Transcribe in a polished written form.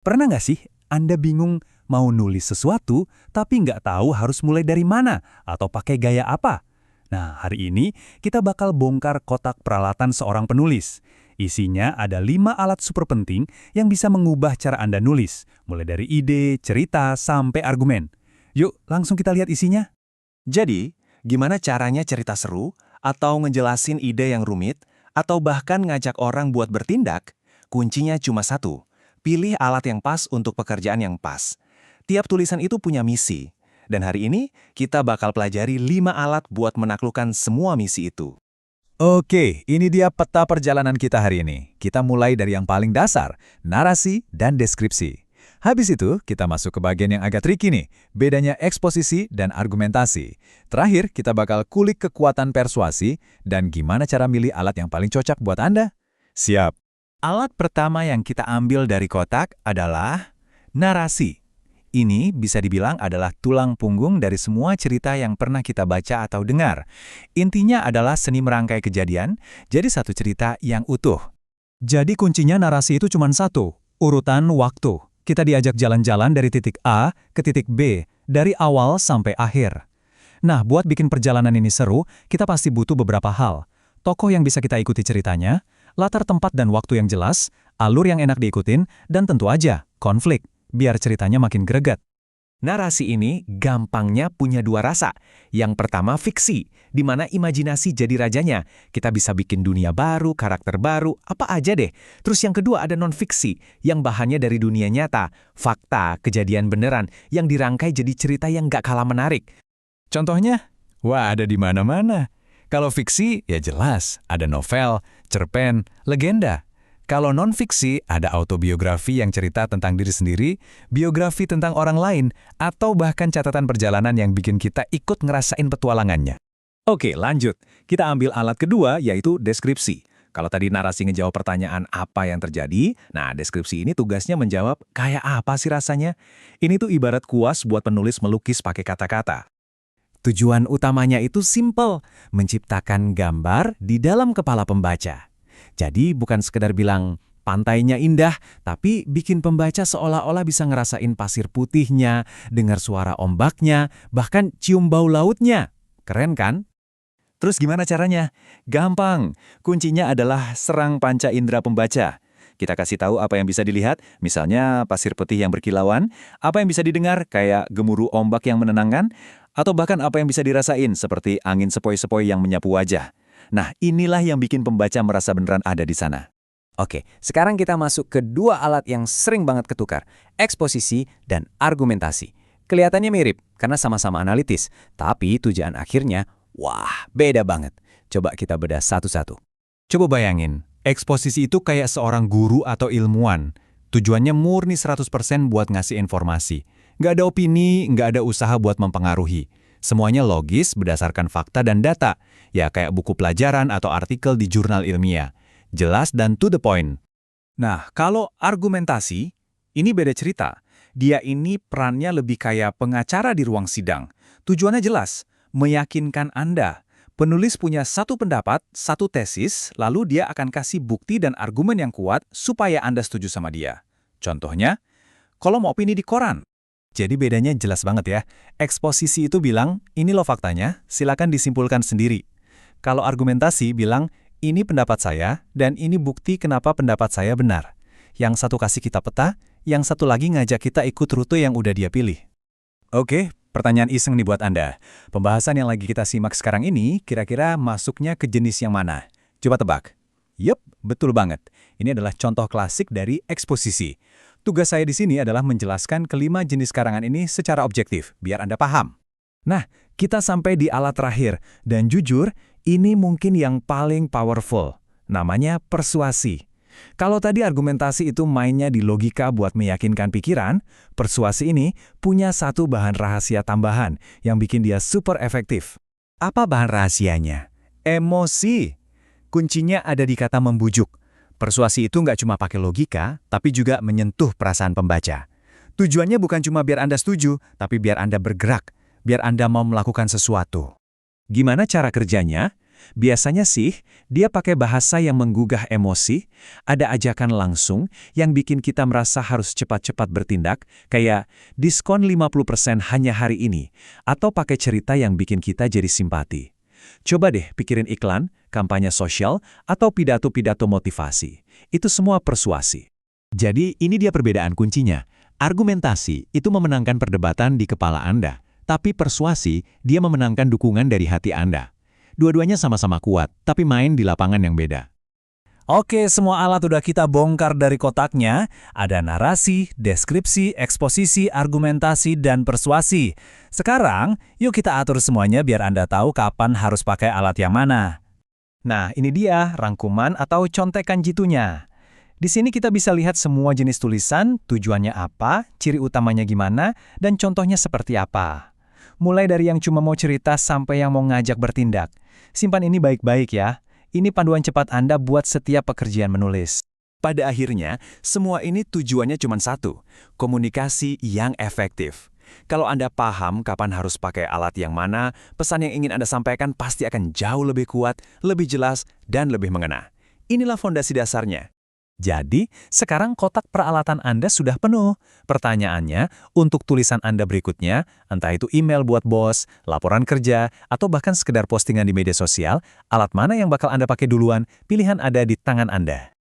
Pernah nggak sih Anda bingung mau nulis sesuatu tapi nggak tahu harus mulai dari mana atau pakai gaya apa? Nah, hari ini kita bakal bongkar kotak peralatan seorang penulis. Isinya ada 5 alat super penting yang bisa mengubah cara Anda nulis, mulai dari ide, cerita, sampai argumen. Yuk, langsung kita lihat isinya. Jadi, gimana caranya cerita seru, atau ngejelasin ide yang rumit, atau bahkan ngajak orang buat bertindak? Kuncinya cuma satu, pilih alat yang pas untuk pekerjaan yang pas. Tiap tulisan itu punya misi, dan hari ini kita bakal pelajari 5 alat buat menaklukkan semua misi itu. Oke, ini dia peta perjalanan kita hari ini. Kita mulai dari yang paling dasar, narasi dan deskripsi. Habis itu, kita masuk ke bagian yang agak tricky nih, bedanya eksposisi dan argumentasi. Terakhir, kita bakal kulik kekuatan persuasi dan gimana cara milih alat yang paling cocok buat Anda. Siap. Alat pertama yang kita ambil dari kotak adalah narasi. Ini bisa dibilang adalah tulang punggung dari semua cerita yang pernah kita baca atau dengar. Intinya adalah seni merangkai kejadian, jadi satu cerita yang utuh. Jadi kuncinya narasi itu cuma satu, urutan waktu. Kita diajak jalan-jalan dari titik A ke titik B, dari awal sampai akhir. Nah, buat bikin perjalanan ini seru, kita pasti butuh beberapa hal. Tokoh yang bisa kita ikuti ceritanya, latar tempat dan waktu yang jelas, alur yang enak diikutin, dan tentu aja, konflik, biar ceritanya makin greget. Narasi ini gampangnya punya dua rasa. Yang pertama fiksi, di mana imajinasi jadi rajanya. Kita bisa bikin dunia baru, karakter baru, apa aja deh. Terus yang kedua ada non-fiksi, yang bahannya dari dunia nyata, fakta, kejadian beneran, yang dirangkai jadi cerita yang gak kalah menarik. Contohnya? Wah, ada di mana-mana. Kalau fiksi, ya jelas, ada novel, cerpen, legenda. Kalau non-fiksi, ada autobiografi yang cerita tentang diri sendiri, biografi tentang orang lain, atau bahkan catatan perjalanan yang bikin kita ikut ngerasain petualangannya. Oke, lanjut. Kita ambil alat kedua, yaitu deskripsi. Kalau tadi narasi ngejawab pertanyaan apa yang terjadi, nah deskripsi ini tugasnya menjawab kayak apa sih rasanya? Ini tuh ibarat kuas buat penulis melukis pakai kata-kata. Tujuan utamanya itu simple, menciptakan gambar di dalam kepala pembaca. Jadi bukan sekedar bilang pantainya indah, tapi bikin pembaca seolah-olah bisa ngerasain pasir putihnya, dengar suara ombaknya, bahkan cium bau lautnya. Keren kan? Terus gimana caranya? Gampang. Kuncinya adalah serang panca indera pembaca. Kita kasih tahu apa yang bisa dilihat, misalnya pasir putih yang berkilauan, apa yang bisa didengar kayak gemuruh ombak yang menenangkan, atau bahkan apa yang bisa dirasain seperti angin sepoi-sepoi yang menyapu wajah. Nah, inilah yang bikin pembaca merasa beneran ada di sana. Oke, sekarang kita masuk ke dua alat yang sering banget ketukar, eksposisi dan argumentasi. Kelihatannya mirip karena sama-sama analitis, tapi tujuan akhirnya, wah, beda banget. Coba kita bedah satu-satu. Coba bayangin, eksposisi itu kayak seorang guru atau ilmuwan. Tujuannya murni 100% buat ngasih informasi. Nggak ada opini, nggak ada usaha buat mempengaruhi. Semuanya logis berdasarkan fakta dan data, ya kayak buku pelajaran atau artikel di jurnal ilmiah. Jelas dan to the point. Nah, kalau argumentasi, ini beda cerita. Dia ini perannya lebih kayak pengacara di ruang sidang. Tujuannya jelas, meyakinkan Anda. Penulis punya satu pendapat, satu tesis, lalu dia akan kasih bukti dan argumen yang kuat supaya Anda setuju sama dia. Contohnya, kolom opini di koran. Jadi bedanya jelas banget ya. Eksposisi itu bilang, ini loh faktanya, silakan disimpulkan sendiri. Kalau argumentasi bilang, ini pendapat saya, dan ini bukti kenapa pendapat saya benar. Yang satu kasih kita peta, yang satu lagi ngajak kita ikut rute yang udah dia pilih. Oke, pertanyaan iseng nih buat Anda. Pembahasan yang lagi kita simak sekarang ini, kira-kira masuknya ke jenis yang mana? Coba tebak. Yup, betul banget. Ini adalah contoh klasik dari eksposisi. Tugas saya di sini adalah menjelaskan kelima jenis karangan ini secara objektif, biar Anda paham. Nah, kita sampai di alat terakhir, dan jujur, ini mungkin yang paling powerful. Namanya persuasi. Kalau tadi argumentasi itu mainnya di logika buat meyakinkan pikiran, persuasi ini punya satu bahan rahasia tambahan yang bikin dia super efektif. Apa bahan rahasianya? Emosi. Kuncinya ada di kata membujuk. Persuasi itu nggak cuma pakai logika, tapi juga menyentuh perasaan pembaca. Tujuannya bukan cuma biar Anda setuju, tapi biar Anda bergerak, biar Anda mau melakukan sesuatu. Gimana cara kerjanya? Biasanya sih, dia pakai bahasa yang menggugah emosi, ada ajakan langsung yang bikin kita merasa harus cepat-cepat bertindak, kayak diskon 50% hanya hari ini, atau pakai cerita yang bikin kita jadi simpati. Coba deh pikirin iklan, kampanye sosial, atau pidato-pidato motivasi. Itu semua persuasi. Jadi ini dia perbedaan kuncinya. Argumentasi itu memenangkan perdebatan di kepala Anda, tapi persuasi dia memenangkan dukungan dari hati Anda. Dua-duanya sama-sama kuat, tapi main di lapangan yang beda. Oke, semua alat udah kita bongkar dari kotaknya. Ada narasi, deskripsi, eksposisi, argumentasi, dan persuasi. Sekarang, yuk kita atur semuanya biar Anda tahu kapan harus pakai alat yang mana. Nah, ini dia rangkuman atau contekan jitunya. Di sini kita bisa lihat semua jenis tulisan, tujuannya apa, ciri utamanya gimana, dan contohnya seperti apa. Mulai dari yang cuma mau cerita sampai yang mau ngajak bertindak. Simpan ini baik-baik ya. Ini panduan cepat Anda buat setiap pekerjaan menulis. Pada akhirnya, semua ini tujuannya cuma satu, komunikasi yang efektif. Kalau Anda paham kapan harus pakai alat yang mana, pesan yang ingin Anda sampaikan pasti akan jauh lebih kuat, lebih jelas, dan lebih mengena. Inilah fondasi dasarnya. Jadi, sekarang kotak peralatan Anda sudah penuh. Pertanyaannya, untuk tulisan Anda berikutnya, entah itu email buat bos, laporan kerja, atau bahkan sekedar postingan di media sosial, alat mana yang bakal Anda pakai duluan, pilihan ada di tangan Anda.